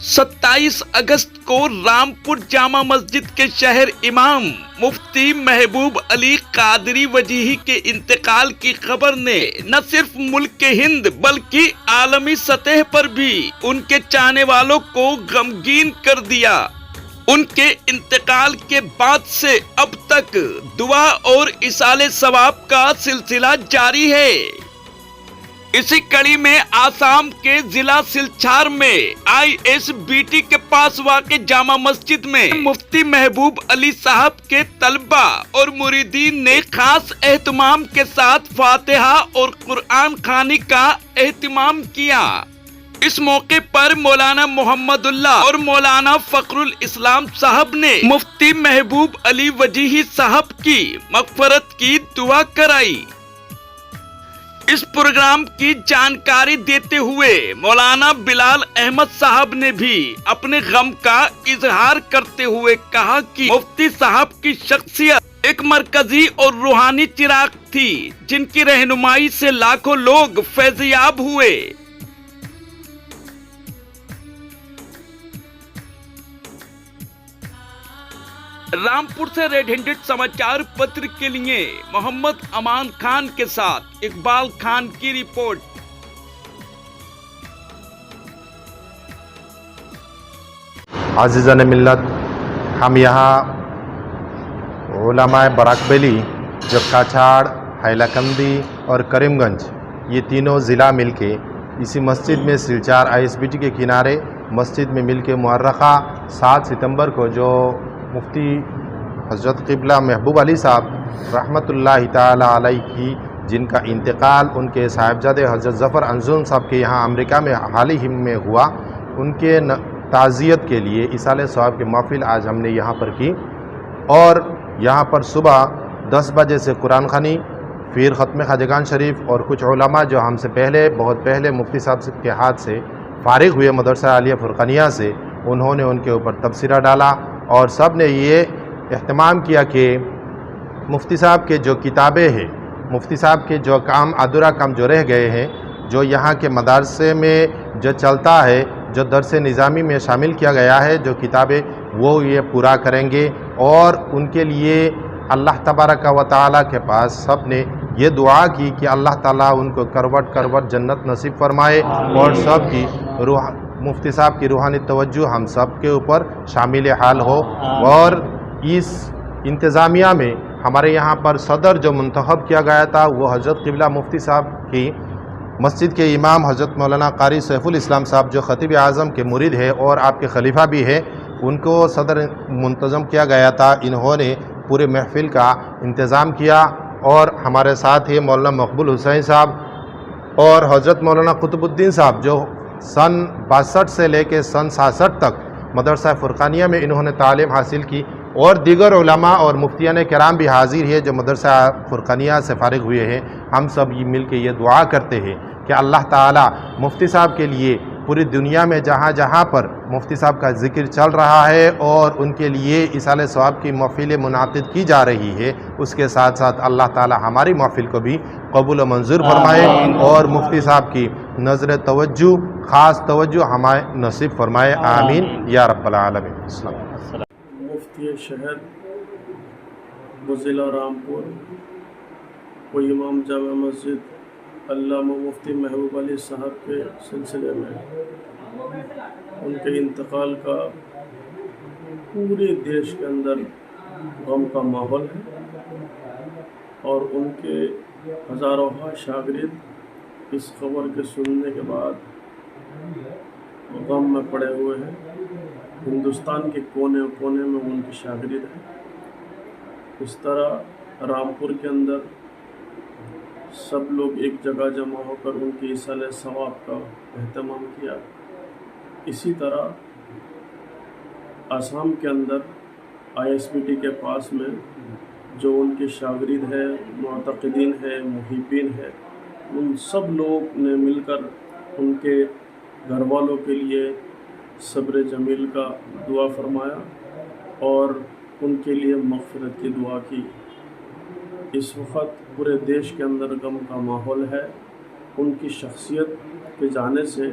27 अगस्त को रामपुर जामा मस्जिद के शहर इमाम मुफ्ती महबूब अली कादरी वजीही के इंतकाल की खबर ने न सिर्फ मुल्क के हिंद बल्कि आलमी सतह पर भी उनके चाहने वालों को गमगीन कर दिया। उनके इंतकाल के बाद से अब तक दुआ और इसाले सवाब का सिलसिला जारी है। इसी कड़ी में आसाम के जिला सिलचार में ISBT के पास वाक़ जामा मस्जिद में मुफ्ती महबूब अली साहब के तलबा और मुरीदीन ने खास एहतमाम के साथ फातिहा और कुरान खानी का एहतमाम किया। इस मौके पर मौलाना मोहम्मदुल्लाह और मौलाना फखरुल इस्लाम साहब ने मुफ्ती महबूब अली वजीही साहब की मग़फ़िरत की दुआ कराई। इस प्रोग्राम की जानकारी देते हुए मौलाना बिलाल अहमद साहब ने भी अपने गम का इजहार करते हुए कहा कि मुफ्ती साहब की शख्सियत एक मरकजी और रूहानी चिराग थी, जिनकी रहनुमाई से लाखों लोग फैज़याब हुए। रामपुर से रेड हैंडेड समाचार पत्र के लिए मोहम्मद अमान खान के साथ इकबाल खान की रिपोर्ट। आज़िज़ान मिल्लत, हम यहाँ उलमाए बराकबेली जो काछाड़, हैलाकंदी और करीमगंज ये तीनों ज़िला मिलके इसी मस्जिद में सिलचार ISBT के किनारे मस्जिद में मिलके मुअर्रखा 7 सितंबर को जो मुफ्ती हज़रत क़िबला महबूब अली साहब रहमतुल्लाहि ताला अलैहि की जिनका इंतकाल उनके साहिबजादे हज़रत ज़फ़र अंजुम साहब के यहाँ अमेरिका में हाल ही में हुआ, उनके ताज़ियत के लिए इसाले सवाब की महफ़िल आज हमने यहाँ पर की। और यहाँ पर सुबह 10 बजे से कुरान ख़ानी, फिर ख़त्म ख़ाजगान शरीफ और कुछ उलमा जो हमसे पहले बहुत पहले मुफ्ती साहब के हाथ से फ़ारिग़ हुए मदरसा आलिया फ़ुरक़ानिया से, उन्होंने उनके ऊपर तबसरा डाला और सब ने ये एहतमाम किया कि मुफ्ती साहब के जो किताबें हैं, मुफ्ती साहब के जो काम अधूरा काम जो रह गए हैं, जो यहाँ के मदरसे में जो चलता है, जो दर्स निज़ामी में शामिल किया गया है, जो किताबें वो ये पूरा करेंगे। और उनके लिए अल्लाह तबारक व तआला के पास सब ने ये दुआ की कि अल्लाह ताला उनको करवट करवट जन्नत नसीब फरमाए और सब की रूह मुफ्ती साहब की रूहानी तवज्जो हम सब के ऊपर शामिल हाल हो। और इस इंतज़ामिया में हमारे यहाँ पर सदर जो मुंतखब किया गया था वो हज़रत क़िबला मुफ्ती साहब की मस्जिद के इमाम हज़रत मौलाना कारी सैफुल इस्लाम साहब जो ख़तीब आज़म के मुरीद है और आपके खलीफा भी है, उनको सदर मुंतज़म किया गया था। इन्होंने पूरे महफ़िल का इंतज़ाम किया और हमारे साथ ही मौलाना मकबूल हुसैन साहब और हज़रत मौलाना कुतुबुद्दीन साहब जो सन 62 से लेके सन 66 तक मदरसा फ़ुरक़ानिया में इन्होंने तालीम हासिल की, और दीगर उलमा और मुफ्तियान कराम भी हाजिर है जो मदरसा फ़ुरक़ानिया से फ़ारिग़ हुए हैं। हम सब ये मिल के ये दुआ करते हैं कि अल्लाह ताला मुफ्ती साहब के लिए पूरी दुनिया में जहाँ जहाँ पर मुफ्ती साहब का ज़िक्र चल रहा है और उनके लिए इसाले सवाब की महफ़िलें मुनाक़िद की जा रही है, उसके साथ साथ अल्लाह ताला हमारी महफ़िल को भी कबूल मंजूर फरमाए और मुफ्ती साहब की नज़र तवज्जो ख़ास तवज्जो हमारे नसीब फरमाए। आमीन या रब्बल आलमीन। मुफ्ती शहर ज़िला रामपुर व इमाम जामा मस्जिद अल्लामा मुफ्ती महबूब अली साहब के सिलसिले में उनके इंतकाल का पूरे देश के अंदर गम का माहौल है और उनके हज़ारों शागिर्द इस खबर के सुनने के बाद गम में पड़े हुए हैं। हिंदुस्तान के कोने कोने में उनके शागिर्द हैं। इस तरह रामपुर के अंदर सब लोग एक जगह जमा होकर उनके इसाले सवाब का एहतमाम किया। इसी तरह आसाम के अंदर ISBT के पास में जो उनके शागिर्द है, मुअतक़िदीन है, मुहिब्बीन है, उन सब लोग ने मिलकर उनके घर वालों के लिए सब्र जमील का दुआ फरमाया और उनके लिए मग़फ़िरत की दुआ की। इस वक्त पूरे देश के अंदर गम का माहौल है। उनकी शख्सियत के जाने से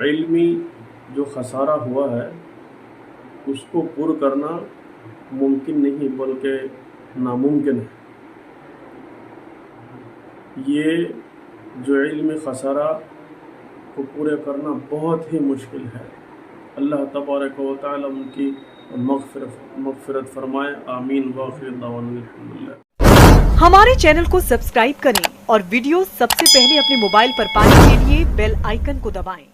इल्मी जो खसारा हुआ है उसको पूरा करना मुमकिन नहीं बल्कि नामुमकिन है। ये जो इल्मी खसारा को पूरे करना बहुत ही मुश्किल है। अल्लाह तबारक व तआला उनकी मग़फ़िरत फरमाए। आमीन व आखिर दावाना अल्हम्दुलिल्लाह। हमारे चैनल को सब्सक्राइब करें और वीडियो सबसे पहले अपने मोबाइल पर पाने के लिए बेल आइकन को दबाएं।